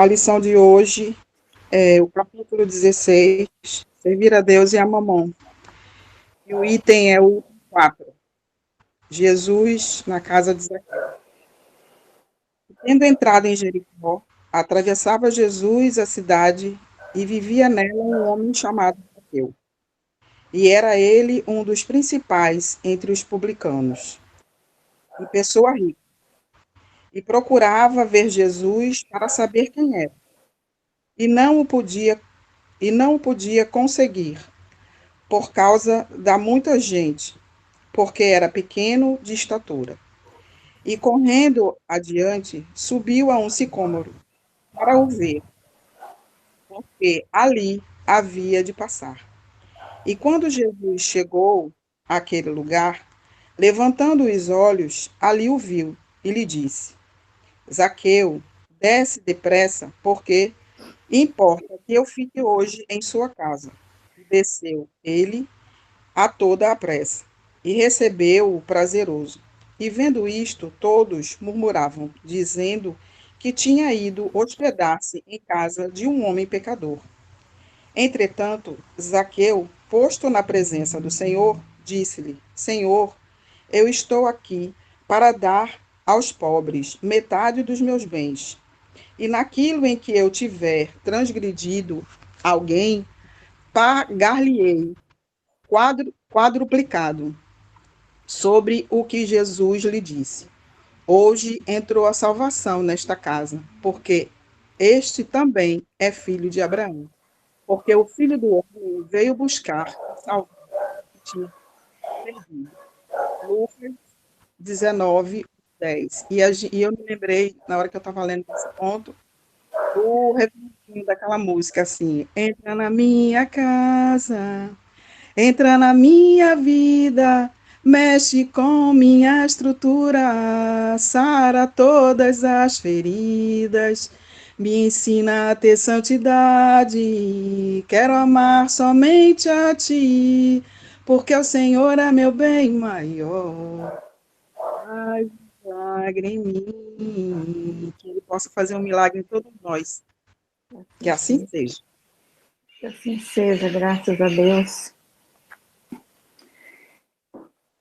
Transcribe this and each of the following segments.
A lição de hoje é o capítulo 16, Servir a Deus e a Mamon. E o item é o 4, Jesus na casa de Zaqueu. Tendo entrado em Jericó, atravessava Jesus a cidade e vivia nela um homem chamado Zaqueu. E era ele um dos principais entre os publicanos, e pessoa rica. E procurava ver Jesus para saber quem era. E não o podia conseguir, por causa da muita gente, porque era pequeno de estatura. E correndo adiante, subiu a um sicômoro para o ver, porque ali havia de passar. E quando Jesus chegou àquele lugar, levantando os olhos, ali o viu e lhe disse: Zaqueu, desce depressa, porque importa que eu fique hoje em sua casa. E desceu ele a toda a pressa, e recebeu-o prazeroso. E vendo isto, todos murmuravam, dizendo que tinha ido hospedar-se em casa de um homem pecador. Entretanto, Zaqueu, posto na presença do Senhor, disse-lhe: Senhor, eu estou aqui para dar aos pobres metade dos meus bens. E naquilo em que eu tiver transgredido alguém, pagar-lhe-ei quadruplicado sobre o que Jesus lhe disse. Hoje entrou a salvação nesta casa, porque este também é filho de Abraão. Porque o filho do homem veio buscar e salvar o que tinha perdido. Lucas 19, 10. E eu me lembrei, na hora que eu estava lendo esse ponto, do refrãozinho daquela música assim: entra na minha casa, entra na minha vida, mexe com minha estrutura, sara todas as feridas, me ensina a ter santidade, quero amar somente a ti, porque o Senhor é meu bem maior. Faz um milagre em mim, que Ele possa fazer um milagre em todos nós. Que assim seja. Que assim seja, graças a Deus.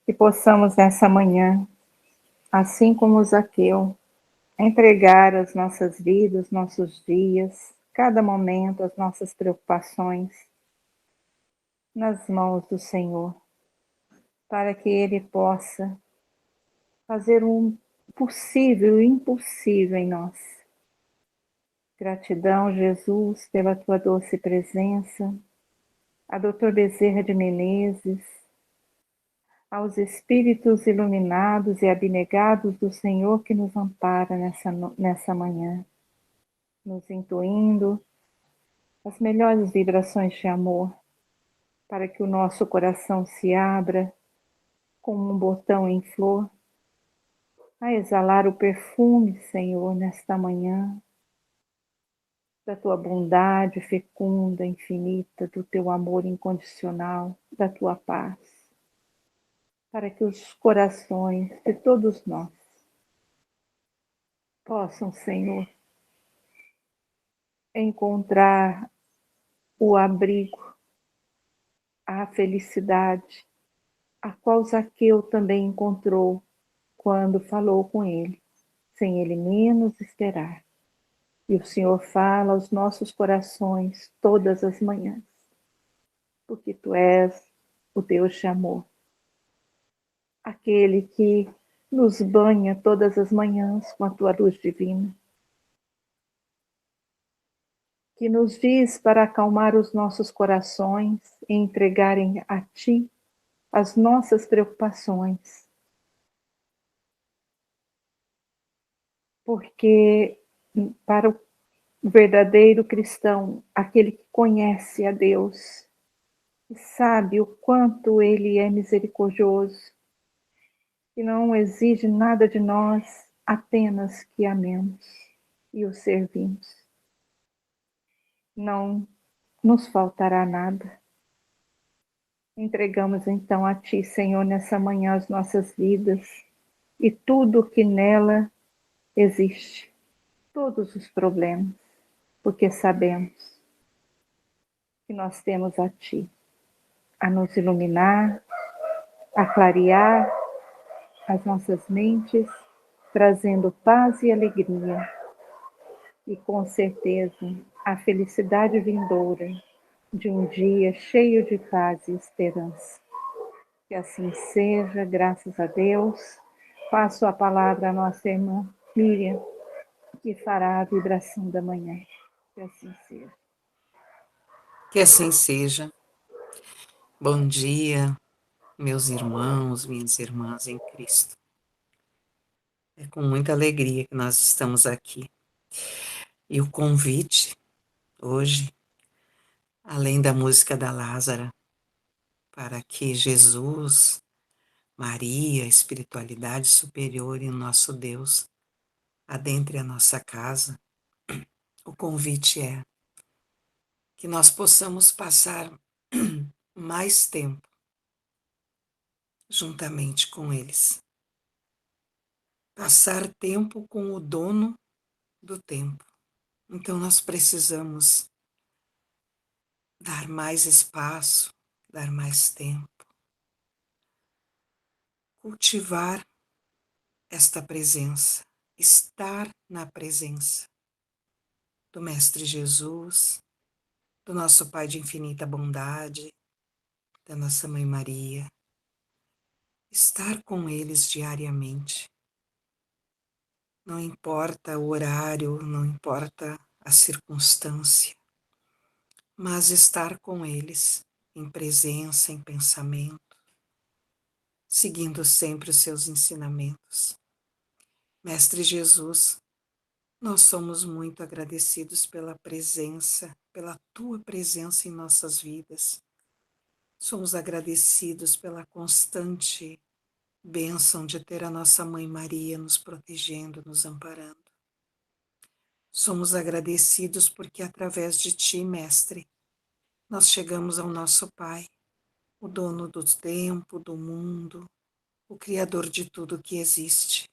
Que possamos nessa manhã, assim como Zaqueu, entregar as nossas vidas, nossos dias, cada momento, as nossas preocupações nas mãos do Senhor, para que Ele possa fazer o possível e o impossível em nós. Gratidão, Jesus, pela tua doce presença, a Dr. Bezerra de Menezes, aos espíritos iluminados e abnegados do Senhor que nos ampara nessa manhã, nos intuindo as melhores vibrações de amor, para que o nosso coração se abra como um botão em flor, a exalar o perfume, Senhor, nesta manhã, da tua bondade fecunda, infinita, do teu amor incondicional, da tua paz, para que os corações de todos nós possam, Senhor, encontrar o abrigo, a felicidade, a qual Zaqueu também encontrou quando falou com ele, sem ele menos esperar. E o Senhor fala aos nossos corações todas as manhãs, porque tu és o Deus de amor, aquele que nos banha todas as manhãs com a tua luz divina, que nos diz para acalmar os nossos corações e entregarem a ti as nossas preocupações, porque para o verdadeiro cristão, aquele que conhece a Deus e sabe o quanto Ele é misericordioso, que não exige nada de nós, apenas que amemos e o servimos. Não nos faltará nada. Entregamos então a Ti, Senhor, nessa manhã as nossas vidas e tudo que nela existe, todos os problemas. porque sabemos que nós temos a Ti, a nos iluminar, a clarear as nossas mentes, trazendo paz e alegria, e com certeza a felicidade vindoura de um dia cheio de paz e esperança. Que assim seja, graças a Deus. Passo a palavra à nossa irmã Miriam, que fará a vibração da manhã. Que assim seja. Que assim seja. Bom dia, meus irmãos, minhas irmãs em Cristo. É com muita alegria que nós estamos aqui. E o convite hoje, além da música da Lázara, para que Jesus, Maria, a espiritualidade superior e o nosso Deus adentre a nossa casa, o convite é que nós possamos passar mais tempo juntamente com eles. Passar tempo com o dono do tempo. Então nós precisamos dar mais espaço, dar mais tempo, cultivar esta presença, estar na presença do Mestre Jesus, do nosso Pai de infinita bondade, da nossa Mãe Maria, estar com eles diariamente. Não importa o horário, não importa a circunstância, mas estar com eles em presença, em pensamento, seguindo sempre os seus ensinamentos. Mestre Jesus, nós somos muito agradecidos pela presença, pela tua presença em nossas vidas. Somos agradecidos pela constante bênção de ter a nossa Mãe Maria nos protegendo, nos amparando. Somos agradecidos porque através de ti, Mestre, nós chegamos ao nosso Pai, o dono do tempo, do mundo, o Criador de tudo que existe.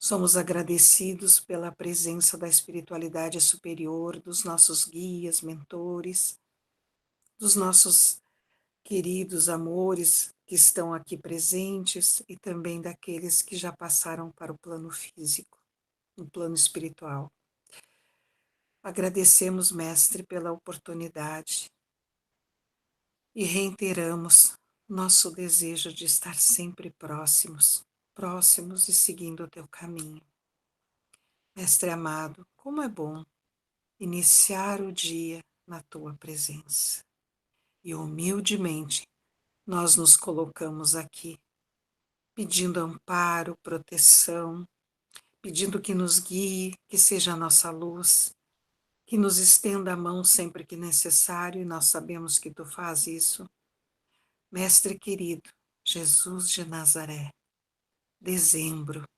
Somos agradecidos pela presença da espiritualidade superior, dos nossos guias, mentores, dos nossos queridos amores que estão aqui presentes e também daqueles que já passaram para o plano físico, no plano espiritual. Agradecemos, Mestre, pela oportunidade e reiteramos nosso desejo de estar sempre próximos, próximos e seguindo o teu caminho. Mestre amado, como é bom iniciar o dia na tua presença. E humildemente nós nos colocamos aqui, pedindo amparo, proteção, pedindo que nos guie, que seja a nossa luz, que nos estenda a mão sempre que necessário, e nós sabemos que tu faz isso. Mestre querido, Jesus de Nazaré, dezembro,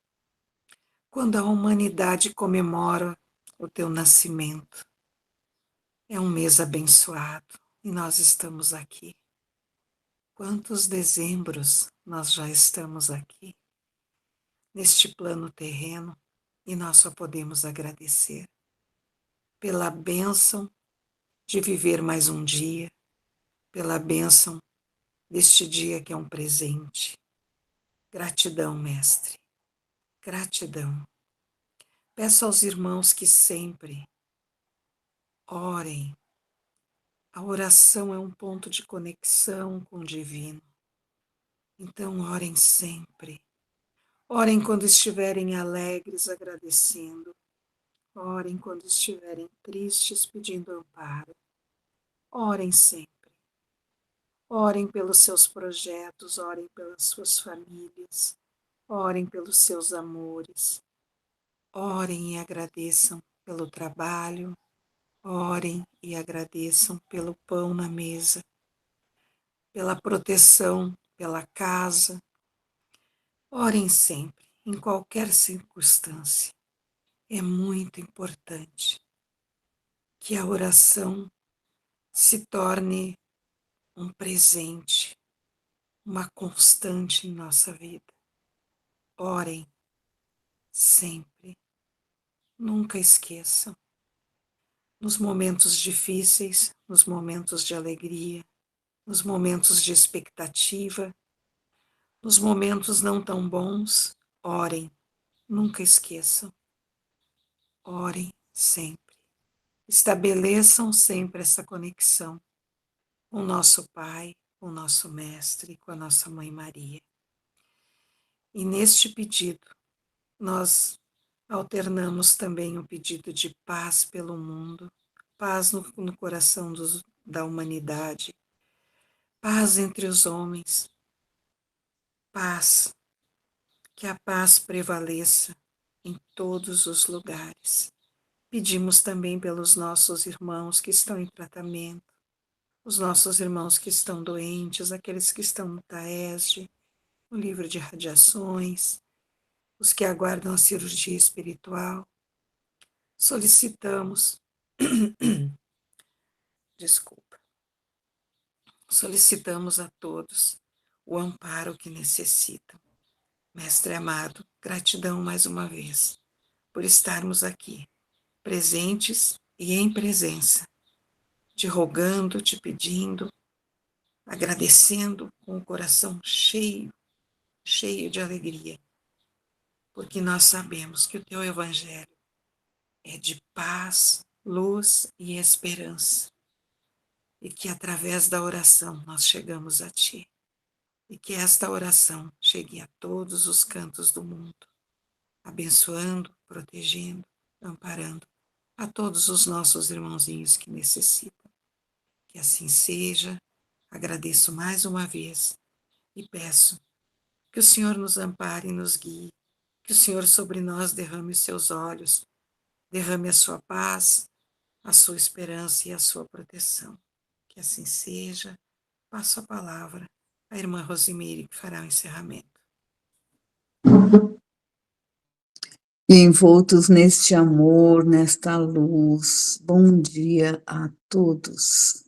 quando a humanidade comemora o teu nascimento, é um mês abençoado e nós estamos aqui. Quantos dezembros nós já estamos aqui, neste plano terreno, e nós só podemos agradecer pela bênção de viver mais um dia, pela bênção deste dia que é um presente. Gratidão, Mestre, gratidão. Peço aos irmãos que sempre orem. A oração é um ponto de conexão com o divino. Então, orem sempre. Orem quando estiverem alegres, agradecendo. Orem quando estiverem tristes, pedindo amparo. Orem sempre. Orem pelos seus projetos, orem pelas suas famílias, orem pelos seus amores. Orem e agradeçam pelo trabalho. Orem e agradeçam pelo pão na mesa, pela proteção, pela casa. Orem sempre, em qualquer circunstância. É muito importante que a oração se torne um presente, uma constante em nossa vida. Orem sempre, nunca esqueçam. nos momentos difíceis, nos momentos de alegria, nos momentos de expectativa, nos momentos não tão bons. Orem, nunca esqueçam. Orem sempre. Estabeleçam sempre essa conexão com o nosso Pai, com o nosso Mestre, com a nossa Mãe Maria. E neste pedido, nós alternamos também o pedido de paz pelo mundo, paz no coração da humanidade, paz entre os homens, paz, que a paz prevaleça em todos os lugares. Pedimos também pelos nossos irmãos que estão em tratamento, os nossos irmãos que estão doentes, aqueles que estão no TAESD, no livro de radiações, os que aguardam a cirurgia espiritual. Solicitamos, desculpa, solicitamos a todos o amparo que necessitam. Mestre amado, gratidão mais uma vez por estarmos aqui, presentes e em presença, te rogando, te pedindo, agradecendo com o coração cheio, cheio de alegria, porque nós sabemos que o teu evangelho é de paz, luz e esperança, e que através da oração nós chegamos a ti, e que esta oração chegue a todos os cantos do mundo, abençoando, protegendo, amparando a todos os nossos irmãozinhos que necessitam. Que assim seja. Agradeço mais uma vez e peço que o Senhor nos ampare e nos guie, que o Senhor sobre nós derrame os seus olhos, derrame a sua paz, a sua esperança e a sua proteção. Que assim seja. Passo a palavra à irmã Rosimeire, que fará o encerramento. E envoltos neste amor, nesta luz, bom dia a todos.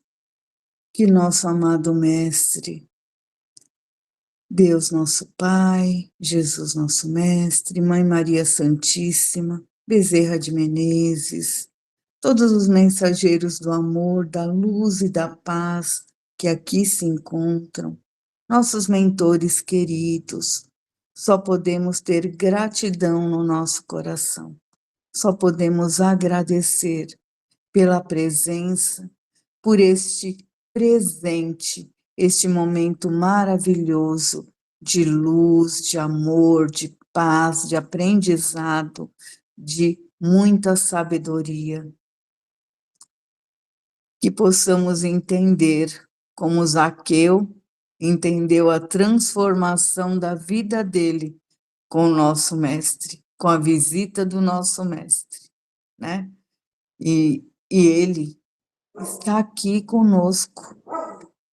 Que nosso amado Mestre, Deus nosso Pai, Jesus nosso Mestre, Mãe Maria Santíssima, Bezerra de Menezes, todos os mensageiros do amor, da luz e da paz que aqui se encontram, nossos mentores queridos, só podemos ter gratidão no nosso coração, só podemos agradecer pela presença, por este presente, este momento maravilhoso de luz, de amor, de paz, de aprendizado, de muita sabedoria. Que possamos entender como Zaqueu entendeu a transformação da vida dele com o nosso mestre, com a visita do nosso mestre, né? E ele está aqui conosco,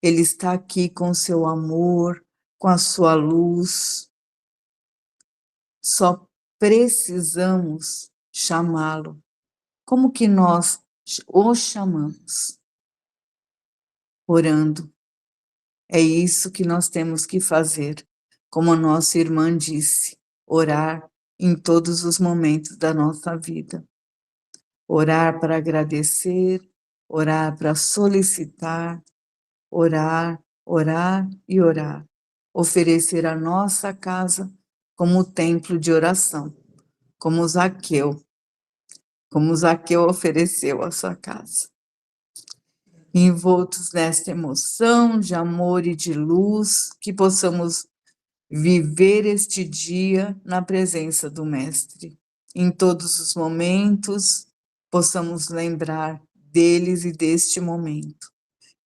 ele está aqui com seu amor, com a sua luz. Só precisamos chamá-lo. Como que nós o chamamos? Orando. É isso que nós temos que fazer, como a nossa irmã disse, orar em todos os momentos da nossa vida. Orar para agradecer, orar para solicitar, orar, orar e orar. Oferecer a nossa casa como templo de oração, como Zaqueu ofereceu a sua casa. Envoltos nesta emoção de amor e de luz, que possamos viver este dia na presença do Mestre. Em todos os momentos, possamos lembrar deles e deste momento.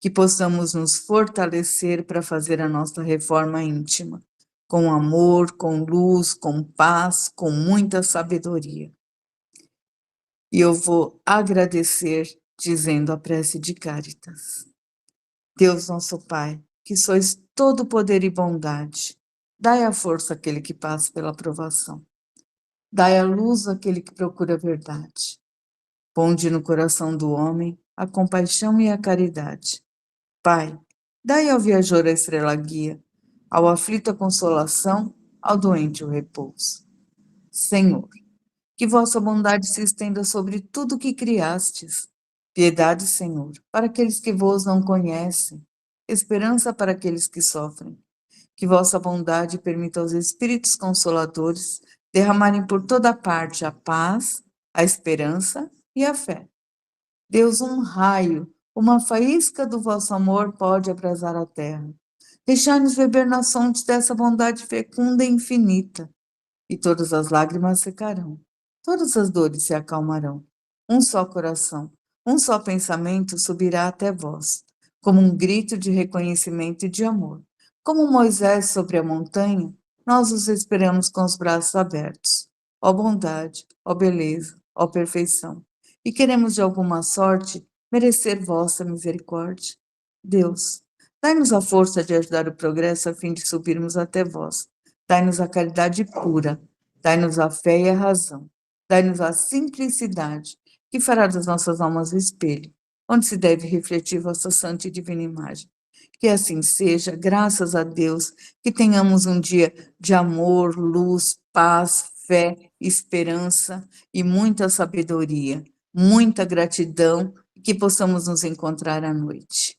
Que possamos nos fortalecer para fazer a nossa reforma íntima, com amor, com luz, com paz, com muita sabedoria. E eu vou agradecer dizendo a prece de Cáritas. Deus nosso Pai, que sois todo poder e bondade, dai a força àquele que passa pela provação. Dai a luz àquele que procura a verdade. Ponde no coração do homem a compaixão e a caridade. Pai, dai ao viajor a estrela guia, ao aflito a consolação, ao doente o repouso. Senhor, que vossa bondade se estenda sobre tudo o que criastes, Piedade, Senhor, para aqueles que vos não conhecem, esperança para aqueles que sofrem. Que vossa bondade permita aos Espíritos Consoladores derramarem por toda parte a paz, a esperança e a fé. Deus, um raio, uma faísca do vosso amor pode abrasar a terra. Deixai-nos beber nas fontes dessa bondade fecunda e infinita, e todas as lágrimas secarão, todas as dores se acalmarão. Um só coração, um só pensamento subirá até vós, como um grito de reconhecimento e de amor. Como Moisés sobre a montanha, nós os esperamos com os braços abertos. Ó bondade, ó beleza, ó perfeição. E queremos de alguma sorte merecer vossa misericórdia. Deus, dai-nos a força de ajudar o progresso a fim de subirmos até vós. Dai-nos a caridade pura, dai-nos a fé e a razão, dai-nos a simplicidade, que fará das nossas almas o espelho, onde se deve refletir vossa santa e divina imagem. Que assim seja, graças a Deus, que tenhamos um dia de amor, luz, paz, fé, esperança e muita sabedoria, muita gratidão, e que possamos nos encontrar à noite.